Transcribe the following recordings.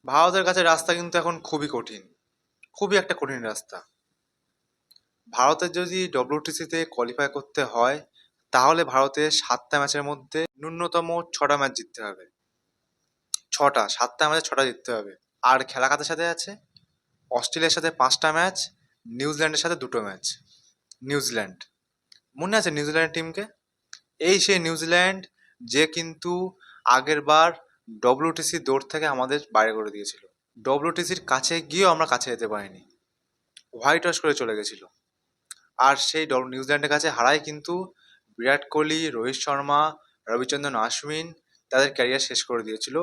ভারতের কাছে রাস্তা কিন্তু এখন খুবই কঠিন, খুবই একটা কঠিন রাস্তা। ভারতের যদি ডব্লিউটিসিতে কোয়ালিফাই করতে হয়, তাহলে ভারতের 7টা ম্যাচের মধ্যে ন্যূনতম 6টা ম্যাচ জিততে হবে। 7টা ম্যাচে 6টা জিততে হবে। আর খেলা কাদের সাথে আছে? অস্ট্রেলিয়ার সাথে 5টা ম্যাচ, নিউজিল্যান্ডের সাথে 2টো ম্যাচ। নিউজিল্যান্ড, মনে আছে নিউজিল্যান্ড টিমকে? এই সেই নিউজিল্যান্ড যে কিন্তু আগের বার ডব্লিউটিসি দৌড় থেকে আমাদের বাইরে করে দিয়েছিল। ডব্লিউটিসির কাছে গিয়েও আমরা কাছে যেতে পারিনি, হোয়াইট ওয়াশ করে চলে গেছিল। আর সেই নিউজিল্যান্ডের কাছে হারায় কিন্তু বিরাট কোহলি, রোহিত শর্মা, রবিচন্দ্রন অশ্বিন তাদের ক্যারিয়ার শেষ করে দিয়েছিল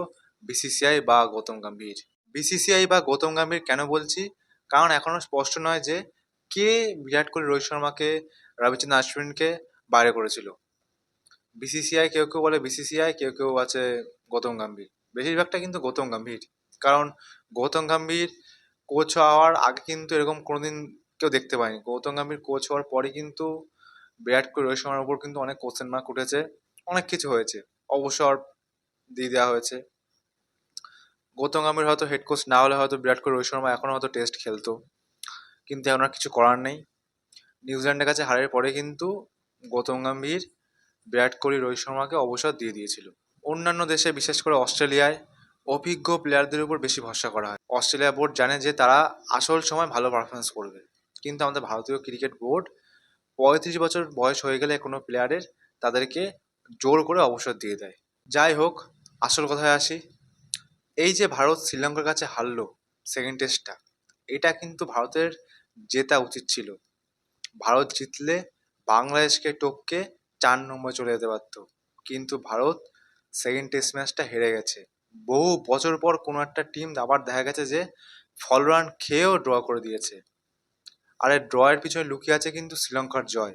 বিসিসিআই বা গৌতম গম্ভীর। বিসিসিআই বা গৌতম গম্ভীর কেন বলছি? কারণ এখনো স্পষ্ট নয় যে কে বিরাট কোহলি, রোহিত শর্মাকে, রবিচন্দ্রন অশ্বিনকে বাইরে করেছিল। বিসিসিআই, কেউ কেউ বলে বিসিসিআই, কেউ কেউ আছে গৌতম গম্ভীর। বেশিরভাগটা কিন্তু গৌতম গম্ভীর। কারণ গৌতম গম্ভীর কোচ হওয়ার আগে কিন্তু এরকম কোনোদিন কেউ দেখতে পায়নি। গৌতম গম্ভীর কোচ হওয়ার পরে কিন্তু বিরাট কোহলি, রোহিত শর্মার উপর কিন্তু অনেক কোশ্চেন মার্ক উঠেছে, অনেক কিছু হয়েছে, অবসর দিয়ে দেওয়া হয়েছে। গৌতম গম্ভীর হয়তো হেড কোচ না হলে হয়তো বিরাট কোহলি, রোহিত শর্মা এখনো হয়তো টেস্ট খেলতো, কিন্তু এখন আর কিছু করার নেই। নিউজিল্যান্ডের কাছে হারের পরে কিন্তু গৌতম গম্ভীর বিরাট কোহলি, রোহিত শর্মাকে অবসর দিয়ে দিয়েছিল। অন্যান্য দেশে, বিশেষ করে অস্ট্রেলিয়ায়, অভিজ্ঞ প্লেয়ারদের উপর বেশি ভরসা করা হয়। অস্ট্রেলিয়া বোর্ড জানে যে তারা আসল সময় ভালো পারফরমেন্স করবে, কিন্তু আমাদের ভারতীয় ক্রিকেট বোর্ড 35 বছর বয়স হয়ে গেলে কোনো প্লেয়ারের তাদেরকে জোর করে অবসর দিয়ে দেয়। যাই হোক, আসল কথায় আসি। এই যে ভারত শ্রীলঙ্কার কাছে হারলো সেকেন্ড টেস্টটা, এটা কিন্তু ভারতের জেতা উচিত ছিল। ভারত জিতলে বাংলাদেশকে টপকে 4 নম্বরে চলে যেতে পারতো, কিন্তু ভারত সেকেন্ড টেস্ট ম্যাচটা হেরে গেছে। বহু বছর পর কোনো একটা টিম আবার দেখা গেছে যে ফলরান খেয়েও ড্র করে দিয়েছে। আর এই ড্রয়ের পিছনে লুকিয়ে আছে কিন্তু শ্রীলঙ্কার জয়,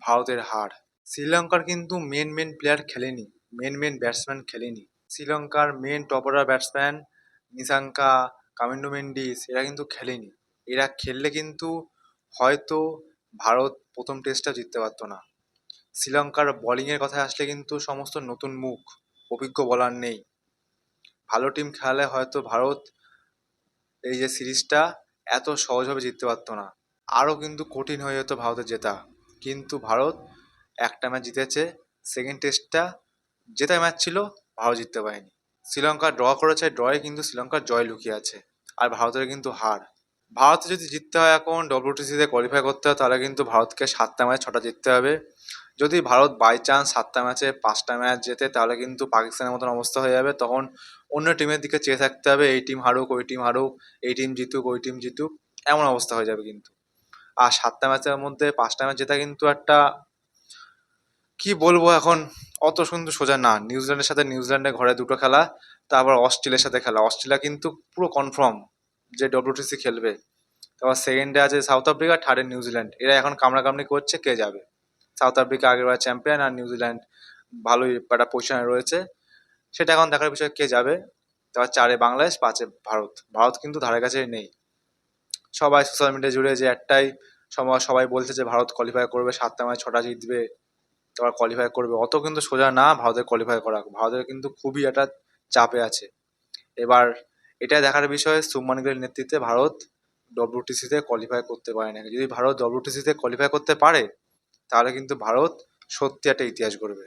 ভারতের হার। শ্রীলঙ্কার কিন্তু মেন প্লেয়ার খেলেনি, মেন ব্যাটসম্যান খেলেনি। শ্রীলঙ্কার main top order batsman Nissanka, Kamindu Mendis এরা কিন্তু খেলেনি। এরা খেললে কিন্তু হয়তো ভারত প্রথম টেস্টটা জিততে পারতো না। শ্রীলঙ্কার বোলিংয়ের কথায় আসলে কিন্তু সমস্ত নতুন মুখ, অভিজ্ঞ বোলার নেই। ভালো টিম খেলালে হয়তো ভারত এই যে সিরিজটা এত সহজভাবে জিততে পারতো না, আরও কিন্তু কঠিন হয়ে যেত ভারতের জেতা। কিন্তু ভারত একটা ম্যাচ জিতেছে, সেকেন্ড টেস্টটা জেতা ম্যাচ ছিল, ভারত জিততে পারেনি। শ্রীলঙ্কা ড্র করেছে, ড্রয়ে কিন্তু শ্রীলঙ্কার জয় লুকিয়ে আছে, আর ভারতের কিন্তু হার। ভারতে যদি জিততে হয় এখন ডব্লিউটিসিতে কোয়ালিফাই করতে হয়, তাহলে কিন্তু ভারতকে 7টা ম্যাচ 6টা জিততে হবে। যদি ভারত বাই চান্স 7টা ম্যাচে 5টা ম্যাচ জেতে, তাহলে কিন্তু পাকিস্তানের মতন অবস্থা হয়ে যাবে। তখন অন্য টিমের দিকে চেয়ে থাকতে হবে, এই টিম হারুক, ওই টিম হারুক, এই টিম জিতুক, ওই টিম জিতুক, এমন অবস্থা হয়ে যাবে কিন্তু। আর 7টা ম্যাচের মধ্যে 5টা ম্যাচ জেতা কিন্তু একটা, কি বলবো এখন, অত সুন্দর সোজা না। নিউজিল্যান্ডের সাথে নিউজিল্যান্ডের ঘরে 2টো খেলা, তারপর অস্ট্রেলিয়ার সাথে খেলা। অস্ট্রেলিয়া কিন্তু পুরো কনফার্ম যে ডব্লিউটিসি খেলবে। তারপর সেকেন্ডে আছে সাউথ আফ্রিকা, থার্ডে নিউজিল্যান্ড। এরা এখন কামড়াকামড়ি করছে কে যাবে। সাউথ আফ্রিকা আগেরবার চ্যাম্পিয়ন, আর নিউজিল্যান্ড ভালোই একটা পজিশনে রয়েছে, সেটা এখন দেখার বিষয় কে যাবে। তারপর 4-এ বাংলাদেশ, 5-এ ভারত। ভারত কিন্তু ধারে কাছে নেই। সবাই সোশ্যাল মিডিয়া জুড়ে যে একটাই সবাই বলছে যে ভারত কোয়ালিফাই করবে, 7টা ম্যাচ 6টা জিতবে, তারপর কোয়ালিফাই করবে। অত কিন্তু সোজা না ভারতের কোয়ালিফাই করা, ভারতের কিন্তু খুবই একটা চাপে আছে। এবার এটা দেখার বিষয় শুভমান গিলের নেতৃত্বে ভারত ডব্লিউটিসিতে কোয়ালিফাই করতে পারে নাকি। যদি ভারত ডব্লিউটিসিতে কোয়ালিফাই করতে পারে, তাহলে কিন্তু ভারত সত্যি একটা ইতিহাস গড়বে।